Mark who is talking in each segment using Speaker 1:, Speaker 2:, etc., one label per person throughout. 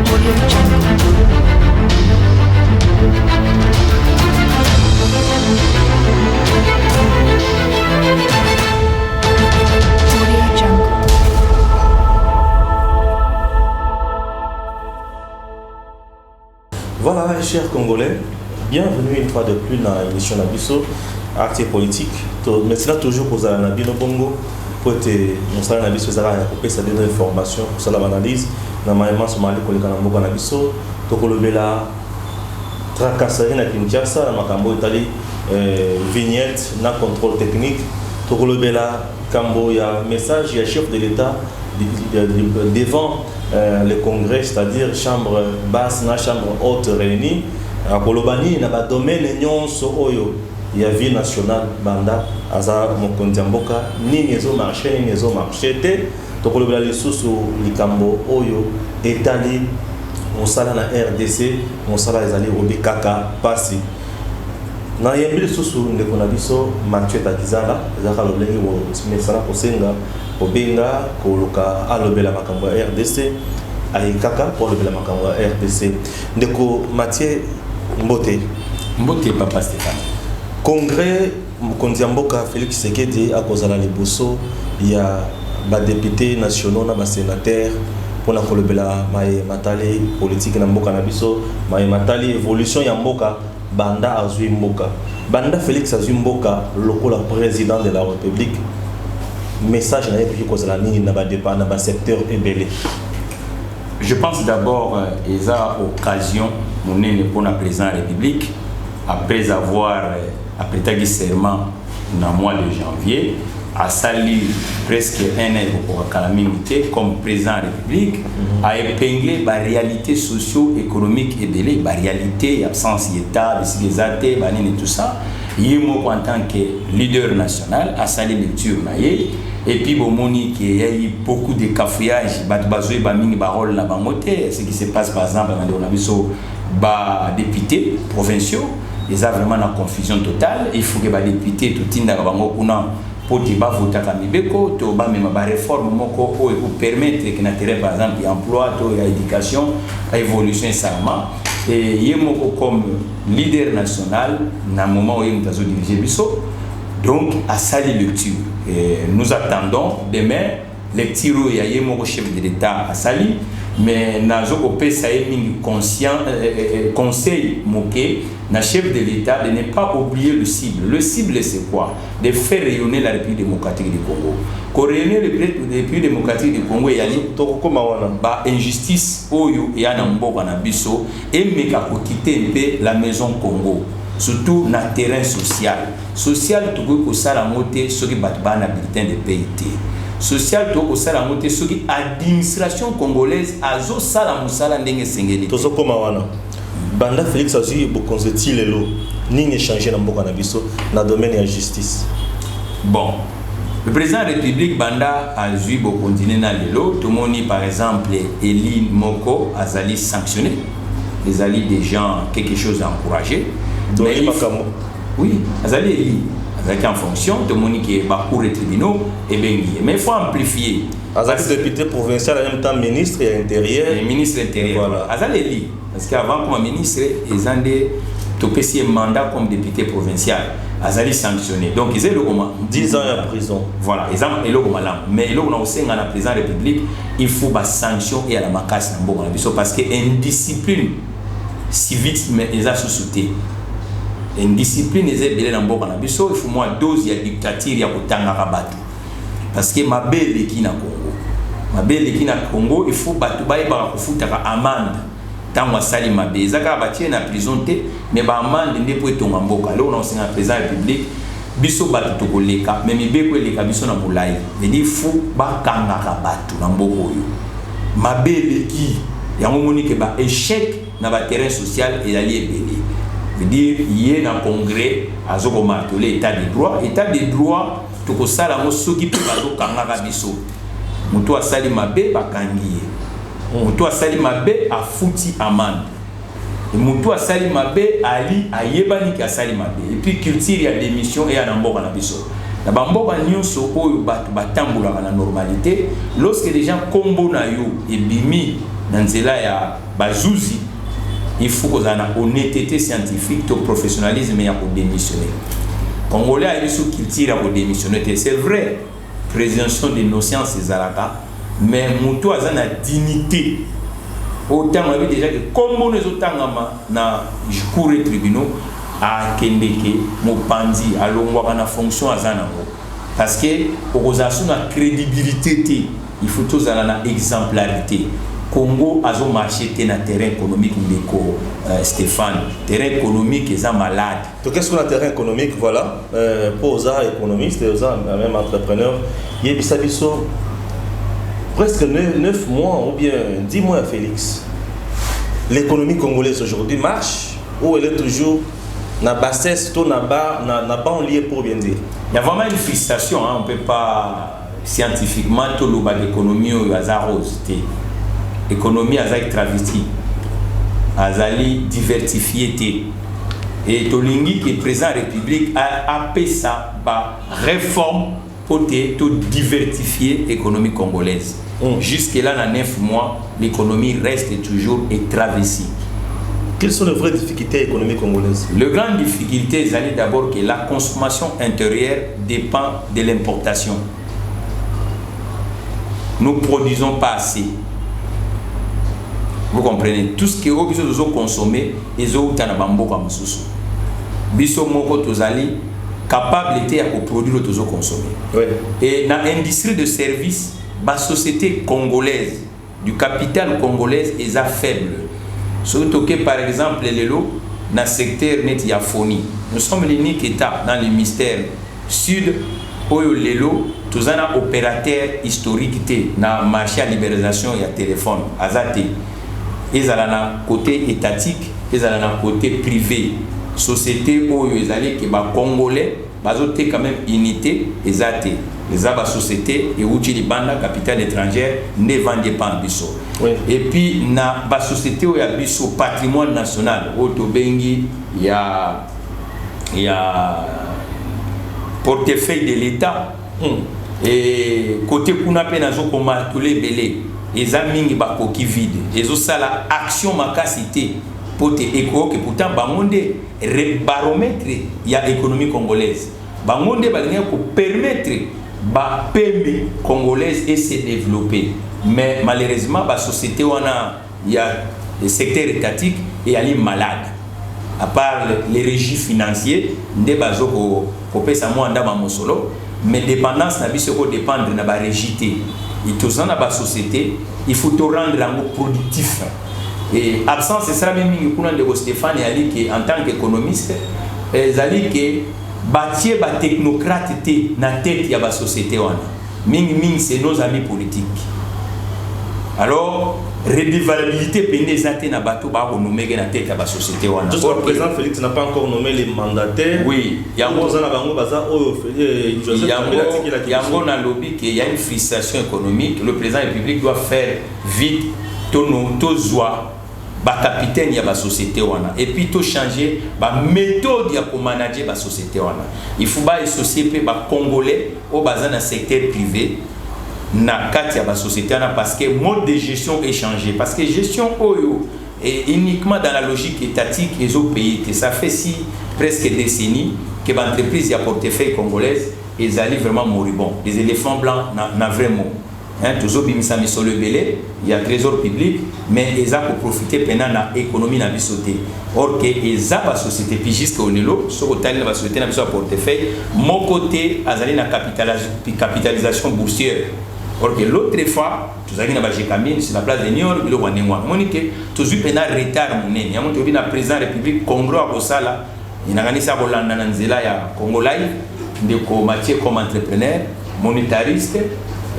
Speaker 1: Audio Jungle. Audio Jungle.
Speaker 2: Voilà, chers Congolais, bienvenue une fois de plus dans l'émission Nabiso, Acte politique. Maintenant, toujours pour la Nabino Bongo, pour être mon Nabiso, ça a des informations, pour ça l'analyse. Normalement, ce matin, pour les Kanambo Nabiso, pour le la tracasserie na Kinshasa, na Makambo Italie, vignette, na contrôle technique, pour le la Kambo, il y a un message, il y a chef de l'État devant le Congrès, c'est-à-dire chambre basse, na chambre haute réunie. À Kolobani, na ba domaine nyonso oyo ya vie nationale banda aza mokonzi mboka nini ezo marché te to kolobela lisusu likambo oyo etali mosala na RDC mosala ezali obikaka pasi na yembi lisusu ndeko na biso Mathieu Takizala ezaka lobengi wo mesala kosenga obenga koluka alobela makambo ya RDC ayikaka pour lobela makambo ya RDC ndeko Mathieu Mbote Papa Stéphane. Congrès mokonzi mboka Félix Tshisekedi a kozala liboso ya ba députés nationaux na ba sénateurs pour na kolobela mai matali politique na mboka na biso mai matali évolution ya mboka banda azui mboka banda Félix azui mboka lokola président de la République message na yepi kozala nini na ba débat na ba secteur ebele.
Speaker 3: Je pense d'abord ils a occasion monene pour la président de la République après avoir apprêté serment dans le mois de janvier a sali presque un an pour la calamité comme président de la République a épinglé la réalité socio-économique et de la réalité absence d'État, des athées, et tout ça. Il en tant que leader national a sali lecture et puis bon moni qu'il y a eu beaucoup de cafouillage ce qui se passe par exemple dans les députés provinciaux ils ont vraiment une confusion totale il faut que les députés tout tinda bango kuna pour que ba voter kamibeko to ba même ba réforme moko pour permettre que n'intérêt par exemple emploi to éducation évolution sarma et yemoko comme leader national na moment où il mutazo diriger biso donc à sali lecture et nous attendons demain lecture ya yemoko chef de l'État à sali mais nazoko pesa mingi conscient conseil moqué na chef de l'État de ne pas oublier le cible c'est quoi de faire rayonner la République démocratique du Congo rayonner la République démocratique du Congo ya to koma wana ba injustice oyo ya na mboka na biso et meka ko quitter la maison Congo surtout na terrain social to ko sala moté soki batba na bulletin de PIT social to ko sala moté soki administration congolaise azo sala musala ndenge sengeli
Speaker 2: tozo koma wana banda Félix azui bokonzeti lelo nini changer na mboka na biso na domaine ya justice.
Speaker 3: Bon, le président de la République banda azui bokonzine na lelo tout moni par exemple Elie Moko azali sanctionné les alliés des gens quelque chose à encourager mais oui azali Elie avec en fonction de moni qui est cour et tribunaux et bengi mais il faut amplifier
Speaker 2: azali député provincial en même temps ministre et intérieur
Speaker 3: et ministre intérieur voilà azali Elie parce qu'avant comme ministre ils ont des topesi mandat comme député provincial azali sanctionné donc ils ont
Speaker 2: 10 ans en prison
Speaker 3: voilà ils ont elo malam mais elo na osenga na président de la République il faut ba sanction et à la makasi na mbongo na biso parce que indiscipline civique mais ils a sous-sauté indiscipline ils ebele na mbongo na biso il faut moins dose ya dictature ya kotanga kabatu parce que mabele ki na Congo il faut batu ba kufuta ka amende tant wasali mabe ezaka batie na prison te mais ba amende ndepo etonga mboka leo na osenga président de la République biso batu tokoleka mais mibeko eleka biso na mulai veut dire faut ba kanga ka batu na mboko oyo mabele ki yango moni ke ba échec na ba terrain social et allié ebele veut dire yé na congrès azoko marteler état de droit toko sala mo soki pe bazo kanga ka biso muto asali mabe bakangi mutu asali mabe afuti amande mutu asali mabe ali ayebani ki asali mabe et puis culture ya démission et ya mboka na biso na bamboka nyonso oyo batu batambola na normalité lorsque les gens kombo na yo ebimi dans nzela ya bazuzi il faut qu'on ait une honnêteté scientifique, un professionnalisme et un démissionner. Congolais a eu ce qu'il tire à démissionner. C'est vrai, présomption de nos sciences et zalaka, mais mutu a une dignité. Autant on avait déjà que comme on est autant na cours et tribunaux à kendeke mopandi à longwa na fonction azanango parce que organisation na crédibilité il faut tous à la exemplarité. Congo a un marché na terrain économique ndeko Stéphane, terrain économique est malade.
Speaker 2: Donc qu'est-ce qu'on a terrain économique voilà pour aux économistes et aux même entrepreneurs, il y a biso presque 9 mois ou bien 10 mois à Félix. L'économie congolaise aujourd'hui marche ou elle est toujours na bassesse, tout na bas en lié pour bien dire.
Speaker 3: Il y a vraiment une frustration, hein? On ne peut pas scientifiquement tout le bas d'économie au hasard rose. L'économie a été travestie, a été diversifiée. Et Tolingi qui est président de la République a appelé ça par réforme pour diversifier l'économie congolaise. Jusque-là, dans 9 mois, l'économie reste toujours travestie.
Speaker 2: Quelles sont les vraies difficultés économiques congolaises?
Speaker 3: La grande difficulté, c'est d'abord que la consommation intérieure dépend de l'importation. Nous ne produisons pas assez. Vous comprenez? Tout ce que nous avons consommé, ils ont été comme ça. Biso moko tozali capable de produire tout ce que consommer. Et dans l'industrie de services, la société congolaise, du capital congolais est faible. Surtout que par exemple, dans le secteur net Yafoni, nous sommes l'unique État dans le ministère sud où tous un opérateur historique dans le marché à libéralisation et à téléphone, Azate. Ils sont dans côté étatique, ils sont dans côté privé. Société où ils allaient que les Congolais, ils quand même unité, ils ont les sociétés et où les bandes capital étrangère ne vendent pas en biso. Et puis na la société où il y a biso patrimoine national, où il y a portefeuille de l'État. Et côté kuna pe nazo ko marteler belé. Les amis qui vide, les autres la action makasité pour te éco que pourtant bangonde baromètre il y a économie congolaise. Bangonde balenia pour permettre ba PME congolaise et se développer. Mais malheureusement la société il y a le secteur étatique et elle est malade. À part les régies financières, des bazo ko pesa mo anda ba mosolo, mais dépendance na biso ko dépendre na ba régité. Et tout ça dans la société, il faut te rendre productif. Et absence, c'est ça même que Stéphane et en tant qu'économiste, ils allaient que bâtir des technocrates dans la tête de la société. C'est nos amis politiques. Alors, redevabilité pénèse na bateau ba renommé na tête la société wana.
Speaker 2: Jusqu'à présent Félix n'a pas encore nommé les mandataires.
Speaker 3: Oui, il y a un lobby qui y a une frustration économique. Le président de la République doit faire vite tout joie ba capitaine ya ba société wana et puis tout changer ba méthode ya pour manager ba société wana. Il faut ba associer pe ba congolais au bazan dans secteur privé. Na kati ya ba société parce que mode de gestion est changé parce que gestion oyo est uniquement dans la logique étatique et au pays que ça fait presque décennies que l'entreprise a portefeuille congolaise ils allaient vraiment moribond les éléphants blancs n'a vraiment toujours bimisa misolo belé il y a trésor public mais ils ont pour profiter pendant la économie na bisoté or que ils a ba société puis jusqu'au nilo sur hôtel la société na biso portefeuille mon côté azali na capitalisation boursière. Or que l'autre fois, tu as vu sur la place de New York, tu as vu un retard. Il y a un président de la République Congo à Sala, il y a un Congo Live, comme entrepreneur, monétariste,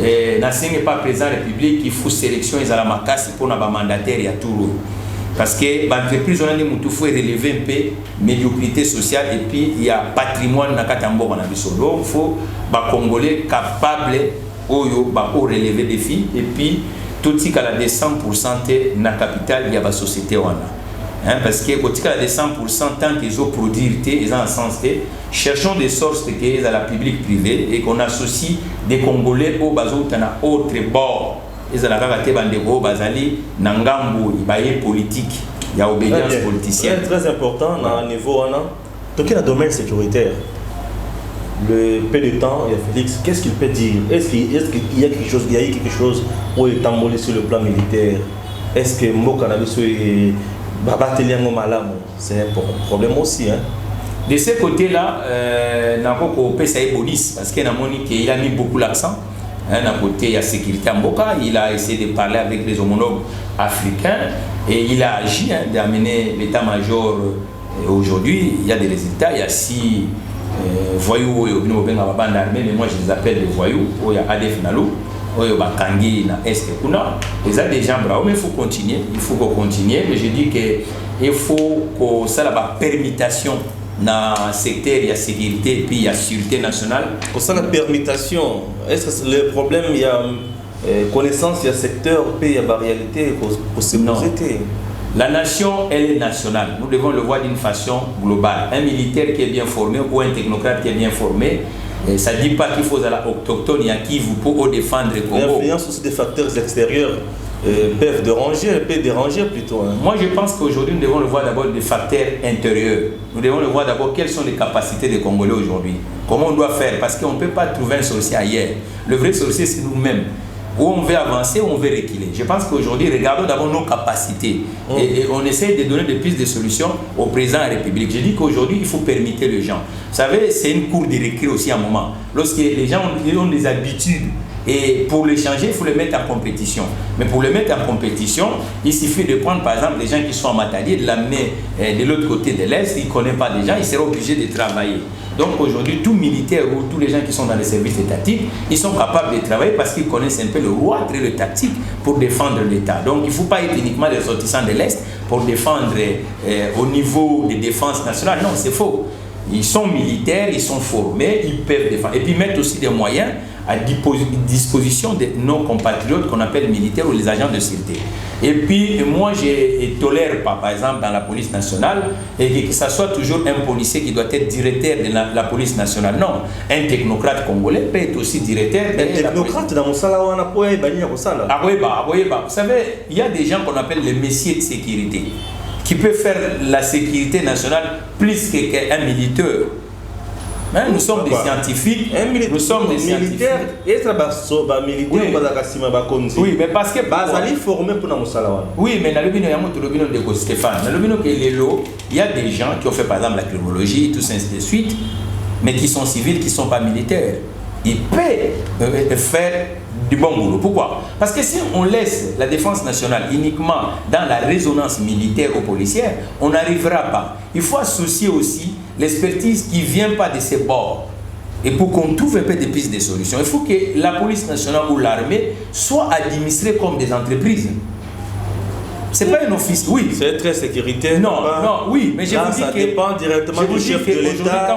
Speaker 3: et il pas président de la République qui faut sélection et la macasse pour un mandataire à tout. Parce que l'entreprise a relever un peu médiocrité sociale et puis il y a patrimoine dans le donc il faut les Congolais capables de relever des défis et puis tout ce qui a des 100% dans la capitale il y a la société parce que quand il y a des 100% tant qu'ils ont produit ils ont un sens cherchons des sources qui sont à la public privé et qu'on associe des Congolais au bateau dans autre bord ezala kaka te bandeko bazali na ngambu baye politique ya obédience politicienne.
Speaker 2: Très important dans le niveau donc il y a un domaine sécuritaire. Le peu de temps, il y a Félix, qu'est-ce qu'il peut dire? Est-ce qu'il y a quelque chose, où il est embolé sur le plan militaire? Est-ce que c'est un problème aussi, hein?
Speaker 3: De ce côté-là, Nakoko Pesaï Bolis, parce qu'il a mis beaucoup l'accent. D'un côté, il y a sécurité en Boka, il a essayé de parler avec les homologues africains et il a agi d'amener l'état-major. Aujourd'hui, il y a des résultats, il y a 6 voyous, mais moi je les appelle des voyous, il y a ADF Nalou, il y a Bakangi, Est et Kuna. Il y a des gens bravos, mais il faut continuer, mais je dis qu'il faut que ça ait la permutation dans le secteur, il y a sécurité et puis il y a sûreté nationale.
Speaker 2: Pour ça, la permutation, est-ce que le problème, il y a connaissance, il y a secteur, puis il y a réalité pour se poser?
Speaker 3: La nation, elle est nationale. Nous devons le voir d'une façon globale. Un militaire qui est bien formé ou un technocrate qui est bien formé, ça ne dit pas qu'il faut aller autochtone et à qui vous pouvez défendre le Congo.
Speaker 2: L'influence aussi des facteurs extérieurs peuvent déranger plutôt. Hein.
Speaker 3: Moi, je pense qu'aujourd'hui, nous devons le voir d'abord des facteurs intérieurs. Nous devons le voir d'abord quelles sont les capacités des Congolais aujourd'hui. Comment on doit faire? Parce qu'on ne peut pas trouver un sorcier ailleurs. Le vrai sorcier, c'est nous-mêmes. Où on veut avancer, où on veut reculer. Je pense qu'aujourd'hui, regardons d'abord nos capacités. Et on essaie de donner des pistes de solutions au président de la République. Je dis qu'aujourd'hui, il faut permettre les gens. Vous savez, c'est une cour de récré aussi à un moment. Lorsque les gens ont des habitudes, et pour les changer, il faut les mettre en compétition. Mais pour les mettre en compétition, il suffit de prendre par exemple les gens qui sont en Matadi, de l'amener de l'autre côté de l'Est, ils ne connaissent pas les gens, ils seront obligés de travailler. Donc aujourd'hui, tout militaire ou tous les gens qui sont dans les services étatiques, ils sont capables de travailler parce qu'ils connaissent un peu le roi, le tactique pour défendre l'État. Donc il ne faut pas être uniquement des ressortissants de l'Est pour défendre au niveau des défenses nationales. Non, c'est faux. Ils sont militaires, ils sont formés, ils peuvent défendre. Et puis mettre aussi des moyens à disposition de nos compatriotes qu'on appelle militaires ou les agents de sécurité. Et puis moi je ne tolère pas, par exemple dans la police nationale, et que ce soit toujours un policier qui doit être directeur de la police nationale. Non, un technocrate congolais peut être aussi directeur de la police.
Speaker 2: Un technocrate dans mon salaire, on a pas banni au salaire.
Speaker 3: Vous savez, il y a des gens qu'on appelle les messiers de sécurité, qui peuvent faire la sécurité nationale plus qu'un militaire. Hein, nous sommes des scientifiques. Nous sommes des militaires. Oui, mais parce que
Speaker 2: formé pour nous.
Speaker 3: Oui, mais dans le de Stéphane, il y a des gens qui ont fait par exemple la criminologie, tout ça, ainsi de suite, mais qui sont civils, qui ne sont pas militaires. Ils peuvent faire du bon boulot. Pourquoi? Parce que si on laisse la défense nationale uniquement dans la résonance militaire ou policière, on n'arrivera pas. Il faut associer aussi l'expertise qui ne vient pas de ces bords. Et pour qu'on trouve un peu des pistes de solutions, il faut que la police nationale ou l'armée soient administrées comme des entreprises. Ce n'est pas un office, oui.
Speaker 2: C'est très sécuritaire.
Speaker 3: Non, oui, mais je vous dis
Speaker 2: ça dépend directement du chef de l'État.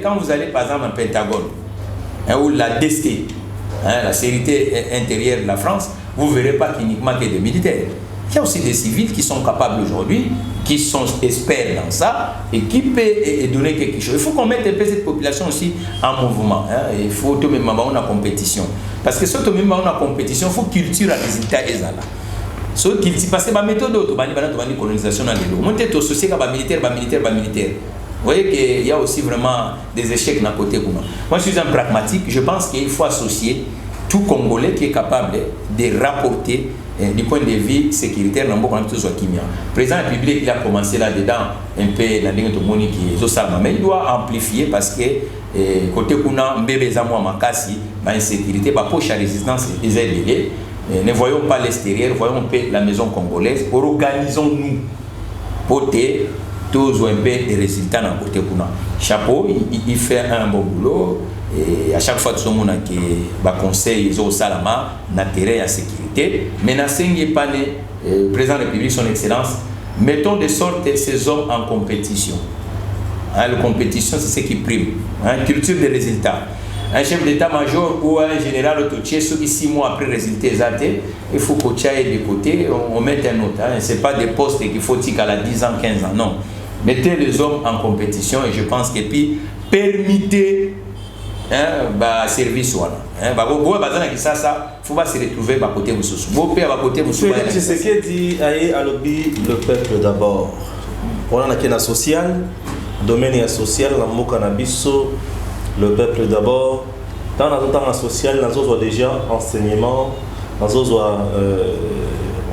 Speaker 3: Quand vous allez par exemple au Pentagone, ou la DST, la sécurité intérieure de la France, vous ne verrez pas qu'uniquement que des militaires. Il y a aussi des civils qui sont capables aujourd'hui, qui sont experts dans ça et qui peuvent donner quelque chose. Il faut qu'on mette un peu cette population aussi en mouvement. Il faut tout même avoir une compétition. Parce que surtout même avoir une compétition, il faut culture à résultat et ça. Parce que la méthode de colonisation dans les lots, moi je suis militaire. Vous voyez qu'il y a aussi vraiment des échecs d'un côté. Moi, je suis un pragmatique. Je pense qu'il faut associer tout Congolais qui est capable de rapporter du point de vue sécuritaire dans le président de la République, il a commencé là-dedans un peu dans le qui est mais il doit amplifier parce que côté kuna mbébé zamwa makasi ba insécurité ba poche à résistance les aider. Ne voyons pas l'extérieur, voyons un peu la maison congolaise. Organisons-nous pour tous un peu des résultats dans le côté kuna. Chapeau, il fait un bon boulot. Et à chaque fois que nous avons des conseils au Salama, na terrain à sécurité, mais na sengi pas le président de la République, son excellence, mettons de sorte ces hommes en compétition. La compétition, c'est ce qui prime. Culture des résultats. Un chef d'état-major ou un général autotier, ceux qui 6 mois après résultat exacté, il faut qu'on aille de côté, on mette un autre. Ce n'est pas des postes qu'il faut tirer à 10 ans, 15 ans, non. Mettez les hommes en compétition et je pense que puis permettez ba service wana ba ko bazana ki sasa faut pas se retrouver ba côté mususu bo pe ba côté mususu ba
Speaker 2: c'est ce que dit aye alobi le peuple d'abord on a na social domaine social na mboka na biso le peuple d'abord dans la temps social dans autres déjà enseignement dans autres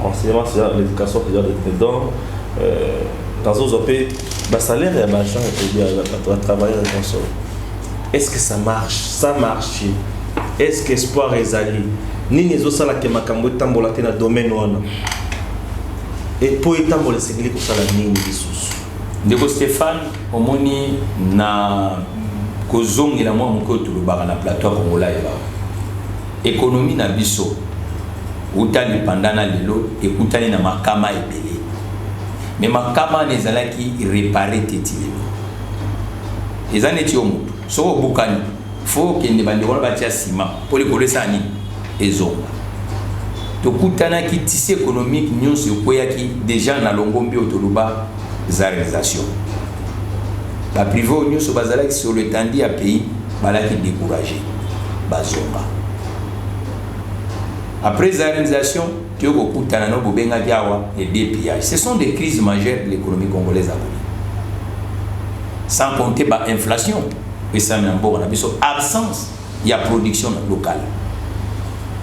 Speaker 2: enseignement c'est l'éducation c'est dedans dans autres pays ba salaire ya ba gens et bien travailler dans son. Est-ce que ça marche? Ça marche. Est-ce que espoir est allé? Ni les autres là qui makambo tambola te na domaine wana. Et pour tambola c'est que ça la nini bisus.
Speaker 3: Ndeko Stéphane omoni na kozongi la mwa moko tulubaka na plateau Kongola eba. Économie na biso utali pendana lelo ekutani na makama ebele. Mais makama nezalaki réparer teti lelo. Ezaneti omutu soko bukani faut que ne bande wala batia ciment pour les kolesa ni ezonga to kutana ki tissé économique nyonso koyaki déjà na longombi otoluba za réalisation ba privé nyonso bazala ki sur le tandi à pays balaki découragé bazonga après la réalisation tu ko kutana no bobenga diawa et DPH ce sont des crises majeures de l'économie congolaise à sans compter par inflation et ça absence il y a production locale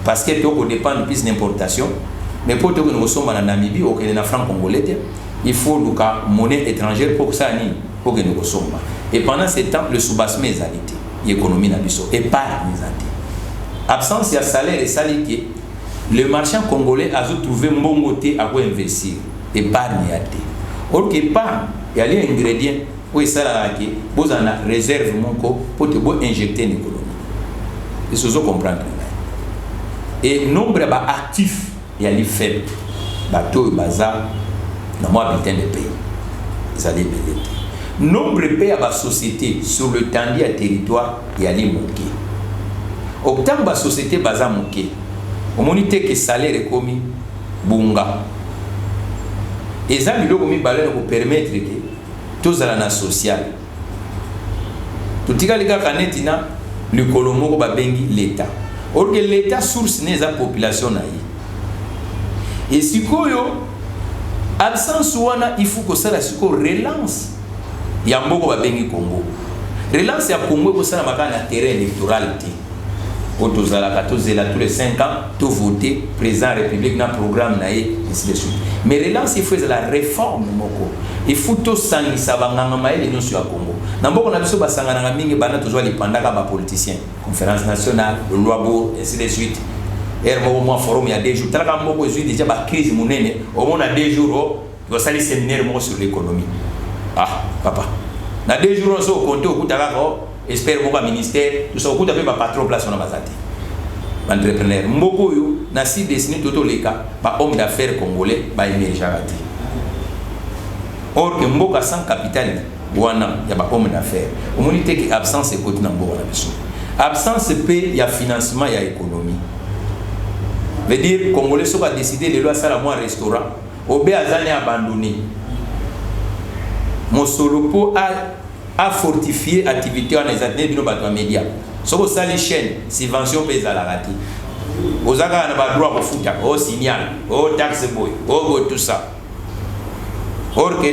Speaker 3: parce que tout dépend de plus d'importation mais pour que nous sommes en Namibie ou que nous franc congolais il faut une monnaie étrangère pour que ça pour que nous sommes et pendant ce temps le sous-bassement est alité l'économie n'a biso et pas les absence il y a salaire et salarié le marchand congolais a trouvé mon côté à quoi investir épargne or que épargne il y a les ingrédients oui, ça là qui vous en a réserve mon corps pour te injecter une économie. Et ce que comprendre. Et nombre d'actifs il y a les faibles. Bateau et bazar dans moi habitant de pays. Ils allaient belé. Nombre de pays à la société sur le tendu à territoire il y a les manquer. Autant la société bazar manquer. Au monité que salaire est commis bunga. Et ça lui donne une valeur pour permettre que tous à la social. Tout ce qui est le Colombo va bengi l'État. Or que l'État source n'est la population naïe. Et si koyo absence wana il faut que ça la siko relance. Ya mboko va bengi Congo. Relance ya Congo ko ça na makana terrain électoral ti. Otozala 14 là tous les 5 ans tout voter président république na programme naïe ainsi de suite. Mais relance il faut la réforme moko. Il faut tout sangi sabanganga maele nyonso ya Congo. Na mboko na biso basangana nga mingi bana tozwa lipandaka ba politiciens. Conférence nationale, le Loabo ainsi de suite. Mo forum il y a 2 jours. Talaka mboko ezui déjà ba crise munene. Au moins na 2 jours il y a un séminaire sur l'économie. Ah papa. Na 2 jours on so compter au kutaka ko espère mon ministère tout ça au kutaka ba patron place na bazati. Entrepreneur mboko yo na si destiné toto leka ba homme d'affaires congolais ba émerger ati. Or que mboka sans capital wana ya ba homme d'affaires humanité qui absence et côté na mboka na biso absence pe ya financement ya économie veut dire congolais so va décider les lois ça la moi restaurant obé azane abandonné mon solopo a fortifié activité en les années bino bato média soko sali chaîne subvention pe za la rati ozaka na ba droit ko futa au signal au taxe boy au tout ça. Or que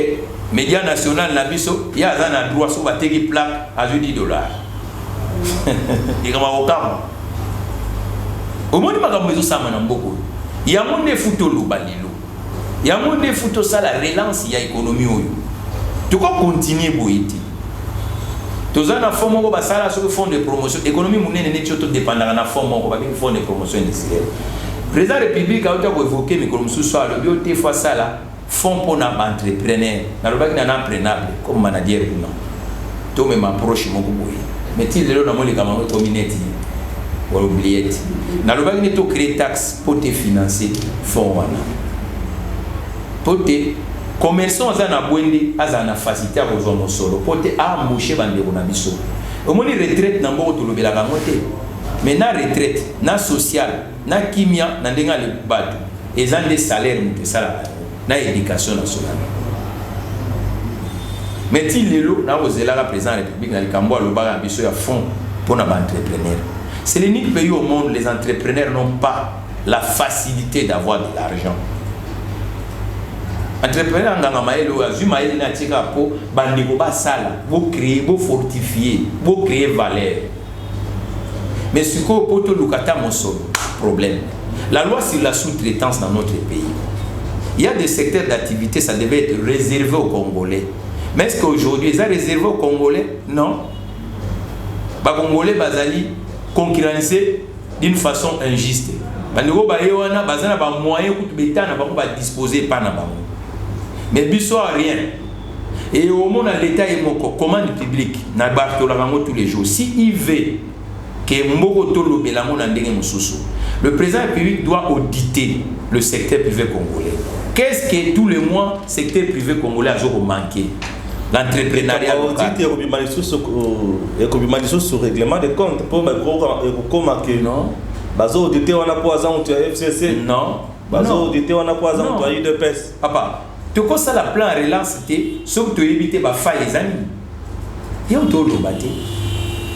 Speaker 3: média national na biso ya zana droit so bateki plaque à $10. Il kama okama. Au moins makambo zo sama na mboko. Ya monde futo lubalilo. Ya monde futo ça la relance ya économie oyo. Tu ko continuer boiti. Tozana forme ko basala so fond de promotion économie munene ne tchoto dépendant na forme ko ba bi fond de promotion industrielle. Président république a ko évoquer mais comme sous soit le bioté fois ça là fonds pour l'entrepreneur. Na lobaki na imprenable comme manager non. To me m'approche mon boy. Mais ti lelo na moli kama ko mineti. Ou oublier. Na lobaki ne to créer taxe pour te financer fonds wana. Pour te commerçants azana bwende azana facilité ko zo solo pour te embaucher bande ko na biso. Au moins retraite na mboko to lobela ka moté. Mais na retraite, na social, na kimia na ndenga le batu. Ezande salaire muté sala. Na éducation nationale. Mais ti lelo na ozela la président république na likambo alobaka biso ya fond pour les entrepreneurs. C'est l'unique pays au monde où les entrepreneurs n'ont pas la facilité d'avoir de l'argent. Entrepreneur nganga maelo azuma ele na tika po bandiko ba sala, bo créer, bo fortifier, bo créer valeur. Mais ce qu'on peut lukata mon problème. La loi sur la sous-traitance dans notre pays. Il y a des secteurs d'activité, ça devait être réservé aux Congolais. Mais est-ce qu'aujourd'hui, ça réservé aux Congolais? Non. Les Congolais bazali concurrencés d'une façon injuste. Bandiko ba yewana bazana ba moyen pour betana ba disposer pas na bango. Mais biso rien. Et au monde l'État est mon commande publique na bartola bango tous les jours. Si il veut que mboko tolo belango na ndenge mususu, le président de la République doit auditer le secteur privé congolais. Qu'est-ce que tous les mois le secteur privé congolais a manqué? L'entrepreneuriat local.
Speaker 2: Il y a un règlement de compte pour que
Speaker 3: non.
Speaker 2: Bazo auditer on a poison tu as FCC.
Speaker 3: Non.
Speaker 2: Bazo auditer on a poison tu as UDPS.
Speaker 3: Papa, tu vois ça la plan relance c'était sauf tu éviter ba faille les amis. Et on doit le battre.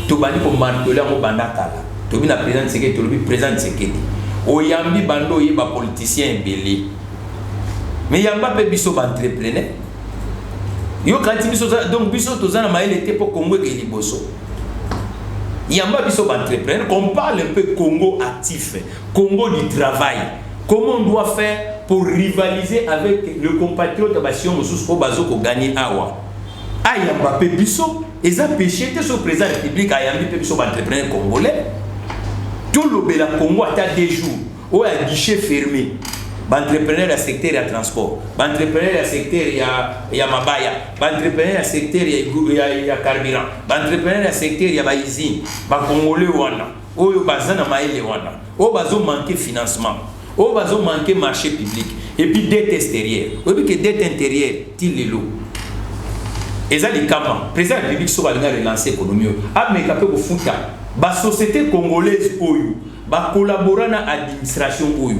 Speaker 3: Tu bani pour mandoler au bandakala. Tu bi na président Tshisekedi, tu bi président Tshisekedi. Oyambi bando ye ba politicien belé. Mais yamba pe biso ba entrepreneur. Yo quand biso donc biso tozana maïl était pour Congo et liboso. Yamba biso ba entrepreneur, qu'on parle un peu Congo actif, Congo du travail. Comment on doit faire pour rivaliser avec le compatriote Bassion Moussous pour bazo ko gagner awa. Ayamba pe biso, ils ont péché sur le président de la République ayambi pe biso ba entrepreneur congolais. Tout le Bela Congo a des jours où il y a un guichet fermé. Entrepreneur du secteur du transport, entrepreneur du secteur il y a mabaya, entrepreneur du secteur il y a carburant, entrepreneur du secteur il y a usine, congolais wana, oyo bazana maïle wana, o bazo manquer financement, o bazo manquer marché public et puis dette extérieure. Oui que dette intérieure til lelo. Et ça les kama, président de la République soit va relancer l'économie. Ah mais capé ko futa, ba société congolaise oyo, ba collaborer na administration oyo.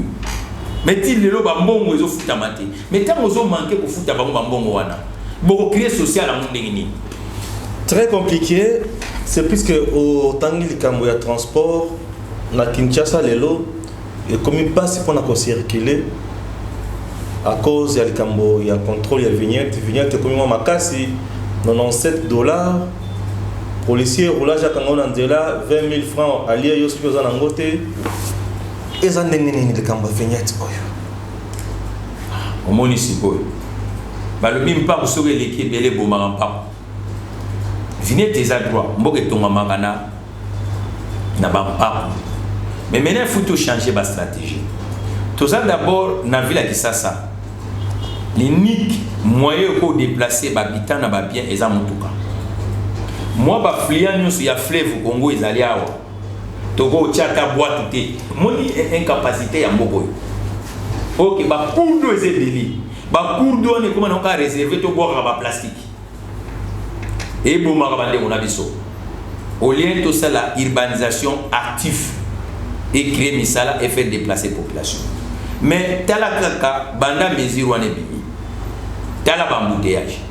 Speaker 3: Mais si les gens ont des futa maté, mais tant qu'ils ont manqué pour futa bango wana, beaucoup créer social à mon déni.
Speaker 2: Très compliqué, c'est puisque au Tangi il y a transport, na Kinshasa lelo, et comme il passe pour qu'on circuler, à cause il y a contrôle, il y a vignette comme moi makasi, 97 $, policier roulage à Kangon Andela, 20 000 francs, allié Yospi aux Anangote. Et ça n'est pas de vignette.
Speaker 3: Au municipal. Le même pas pour l'équipe de l'Ebomaran. Vignette des droits. Je vais tomber magana. Mais maintenant, il faut changer ma stratégie. Tout ça d'abord, dans la ville de Kisasa, l'unique moyen pour déplacer les habitants dans les biens est à Moutouka. Moi, je suis à fleuve au Congo, ils allaient à Togo tchata boîte tout moni incapacité à Moboy. OK ba courdo ezebeli. Ba courdo ne comment on ka réserver to boire ba plastique. Et bon marabande on a biso. Au lieu de ça la urbanisation active et créer misala et faire déplacer population. Mais tala kaka banda mesure wane bi. Tala ba embouteillage.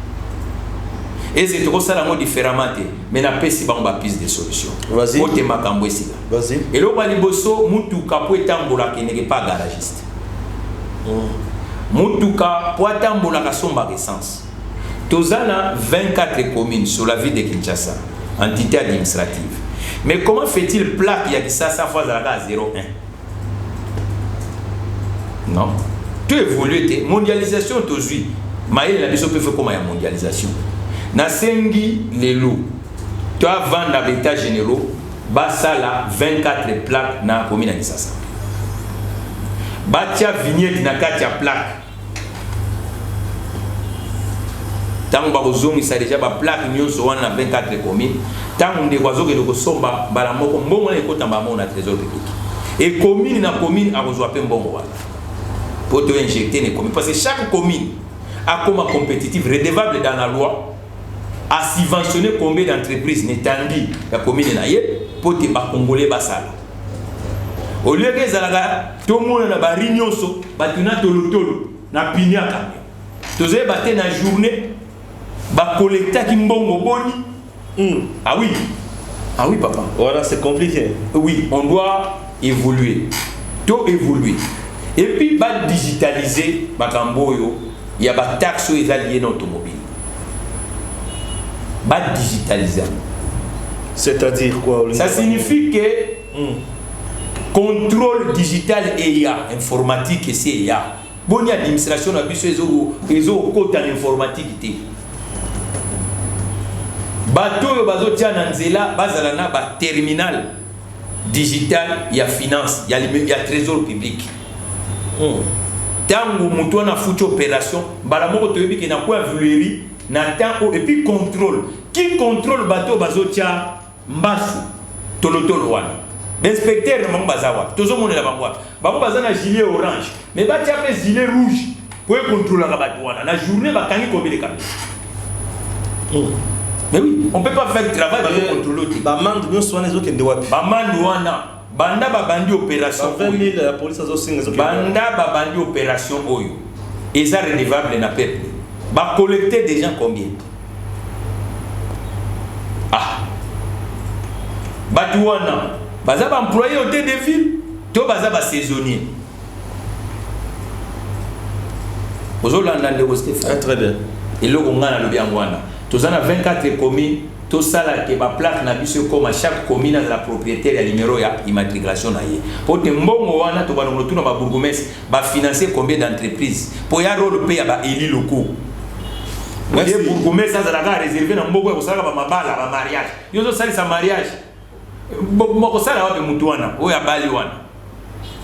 Speaker 3: Et c'est trop ça la mode différemment mais na pesi ba piste de solution.
Speaker 2: Vas-y.
Speaker 3: Ote makambo esika.
Speaker 2: Vas-y.
Speaker 3: Et là bali bosso mutuka po etambola ke n'est pas garagiste. Mutuka po etambola ka somba essence. Tozana 24 communes sur la ville de Kinshasa, entité administrative. Mais comment fait-il plaque il y a ça fois à la 0,1? Non. Tout évolue mondialisation tozui. Maïl la biso peut faire comment la mondialisation. Na sengi lelo tu as vendre à l'état généraux basala 24 plaques na commune à Kisasa batia vignette na katia plaque tant ba ozongi ça déjà ba plaque nyonso wana na 24 communes tant on dekozo ke doko somba bala moko mbongo na ekota mbamo na trésor public et commune na commune a reçoit pe mbongo wana pour te injecter les communes parce que chaque commune a comme compétitive redevable dans la loi à subventionner combien d'entreprises n'étendit la commune naïe pour te ba congolais basala. Au lieu que zalaga tout le monde na ba rignonso batuna tolotolo na pinia camion. Tozé baté na journée ba collecter ki mbongo boni. Ah oui. Ah oui, papa.
Speaker 2: Voilà, c'est compliqué.
Speaker 3: Oui, on doit évoluer. Tout évoluer. Et puis, va digitaliser, il y a des taxes liées à l'automobile. Va digitaliser.
Speaker 2: C'est-à-dire quoi?
Speaker 3: Ça signifie que contrôle digital EIA, informatique et CIA. Bonne administration, ils ont côté en informatique. Bateau, bazo tia nanzela, bazalana, ba terminal digital, il y a finance, il y a trésor public. Tant que mutu na foutu opération, balamoko toyebi ke na quoi vuleri, na temps et puis contrôle. Qui contrôle bateau bazo tia mbasu tolotolo wana. L'inspecteur na bango bazawa. Tozo mona la bango. Bango bazana gilet orange, mais ba tia pe gilet rouge pour contrôler la bateau wana. La journée ba kangi combien de camions. Mais oui, on ne peut pas faire le travail pour contrôler.
Speaker 2: Bamande, nous sommes les autres qui doivent.
Speaker 3: Bamande, Banda babandi opération.
Speaker 2: 20 000, la police a aussi.
Speaker 3: Banda babandi opération Oyo. Et ça redevable na peuple. Ba collecter des gens combien? Ah. Batouana. Baza ba employé au hôtel de ville. To baza ba saisonnier. Ozolanda ndeko Stéphane.
Speaker 2: Très bien.
Speaker 3: Et là on a le bien wana. Tous en a 24 communes, tout ça là qui va plaque na biso comme à chaque commune a la propriétaire et numéro ya immatriculation na yé. Pour te mbongo wana to ba notu na ba bourgmestre ba financer combien d'entreprises pour ya rôle payer ba élus locaux. Les bourgmestre ça la réservé na mbongo ko sala ba mabala ba mariage. Yo zo sali sa mariage. Mbongo sala wa be mutu wana, o ya bali wana.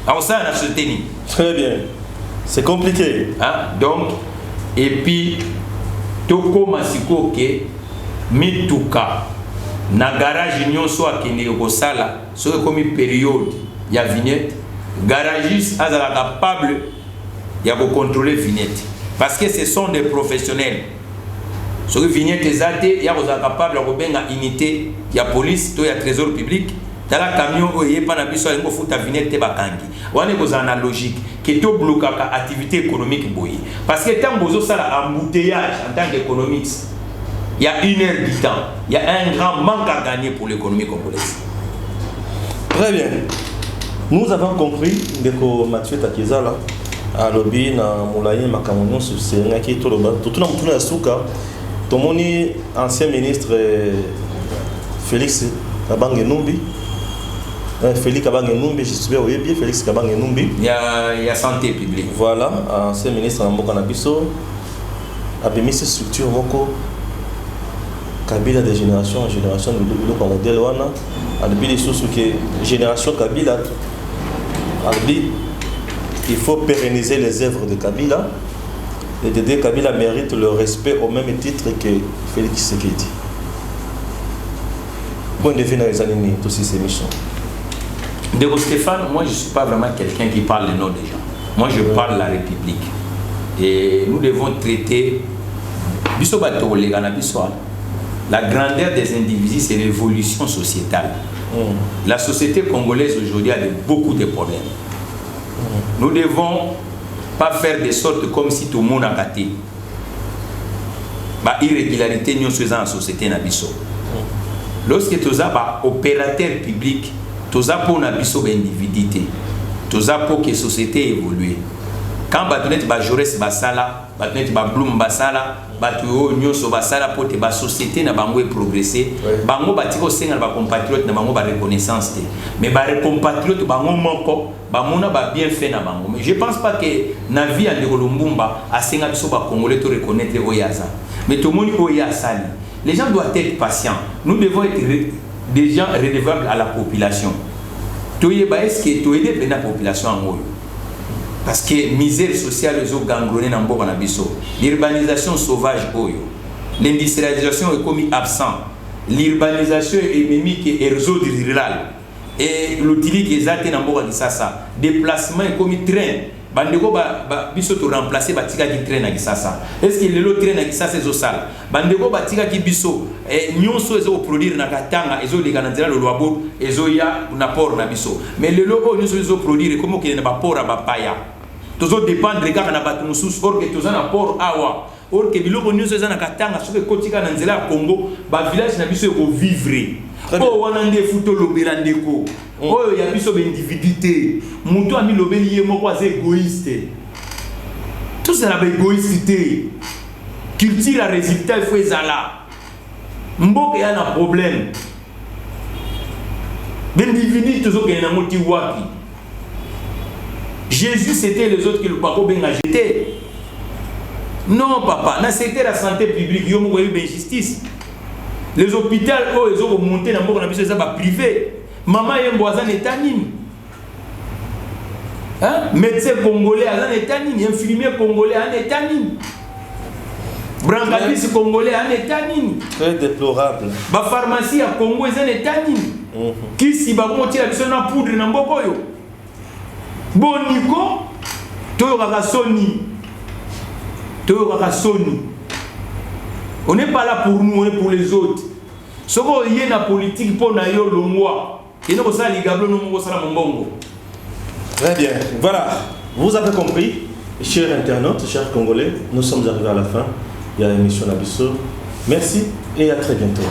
Speaker 3: Alors ça na soutenir.
Speaker 2: Très bien. C'est compliqué.
Speaker 3: Hein? Donc et puis toko masiko ke mituka na garage nyonso akende kosala so comme période ya vignette garagiste azala capable ya ko contrôler vignette parce que ce sont des professionnels so vignette ezate ya ko capable ko benga unité ya police to ya trésor public dans la camion oye pa na biso alingo futa vignette te bakangi wane kozana logique que to bloquer activité économique boye parce que tant bozo sala embouteillage en tant qu'économiste il y a 1 heure du temps il y a un grand manque à gagner pour l'économie congolaise.
Speaker 2: Très bien, nous avons compris que Mathieu Takizala a lobby na moulaye makamonyo sur c'est qui tout le bas tout na suka tomoni ancien ministre Félix Kabange Numbi. Félix Kabange Numbi, je suis bien, Félix Kabange Numbi.
Speaker 3: Il y a santé publique.
Speaker 2: Voilà, ancien ministre de Mboka Nabiso a mis ces structures Moko Kabila de génération en génération de modèle Wana a dit des choses que génération Kabila a dit il faut pérenniser les œuvres de Kabila et Dédé Kabila mérite le respect au même titre que Félix Tshisekedi. Point de vue dans les années, tous ces missions.
Speaker 3: De Stéphane, moi je ne suis pas vraiment quelqu'un qui parle le nom des gens. Moi je parle de la République. Et nous devons traiter la grandeur des individus, c'est l'évolution sociétale. La société congolaise aujourd'hui a beaucoup de problèmes. Nous ne devons pas faire de sorte comme si tout le monde a gâté. Irrégularité nous faisons en société nabiso. Lorsque tu as opérateur public, tu as pour nabiso individualité, tu as pour que la société évolue. Quand tu as Jaurès basala, tu as Bloom basala, tu as basala pour que la société n'a pas progressé. Bango batiko senga ba compatriote na bango ba reconnaissance te. Mais ba compatriote bango moko ba mona ba bien fait na bango. Mais je pense pas que na vie en Ndekolumbumba a senga biso ba congolais to reconnaître oyaza. Mais tout le monde oyasali. Les gens doivent être patients. Nous devons être des gens redevables à la population. Est-ce que tu aides la population en haut? Parce que misère sociale est gangrenée dans le biso. L'urbanisation sauvage, l'industrialisation est comme absent. L'urbanisation est mimique et réseau rural. Et l'utilité est atteint dans le Kisasa. Déplacement est comme train. Bandeko biso to remplacer batika ki train na Kisasa. Est-ce que le train na Kisasa est au sale? Bandeko batika ki biso nyonso ezo produire na Katanga ezo likananzela le loabo ezo ya na port na biso. Mais le logo nyonso ezo produire comme que na ba port ba paya. Tozo dépendre kaka na batu mususu or que toza na port awa. Or que biloko nyonso ezo na Katanga soki kotika na nzela ya Congo ba village na biso ko vivre.
Speaker 2: Très bien.
Speaker 3: Oh, on a des photos l'obérandeko. Oh, il y a plus d'individualité. Moutou a mis l'obélier, moi, c'est égoïste. Tout ça, c'est l'égoïsté. Culture, le résultat, il faut ça là. Mbok, il y a un problème. L'individu, tout ça, il y a un motif wapi. Jésus, c'était les autres qui le papa bien jeté. Non, papa, dans le secteur de la santé publique, il y a une justice. Les hôpitaux, ils ont monté dans le monde privé. Maman est un voisin étanime. Médecin congolais, un étanime. Infirmier congolais, un étanime. Brancabis congolais, un étanime.
Speaker 2: Très déplorable.
Speaker 3: La pharmacie à Congo est un étanime. Qui si va monter la poudre dans le bokoyo. Bon, Nico, tu as Sony. On n'est pas là pour nous, on est pour les autres. Ce qu'il y a dans la politique pour nous, le moi. Et nous, ça, les gars, nous, ça, mon bongo.
Speaker 2: Très bien. Voilà. Vous avez compris, chers internautes, chers Congolais, nous sommes arrivés à la fin de l'émission Nabisso. Merci et à très bientôt.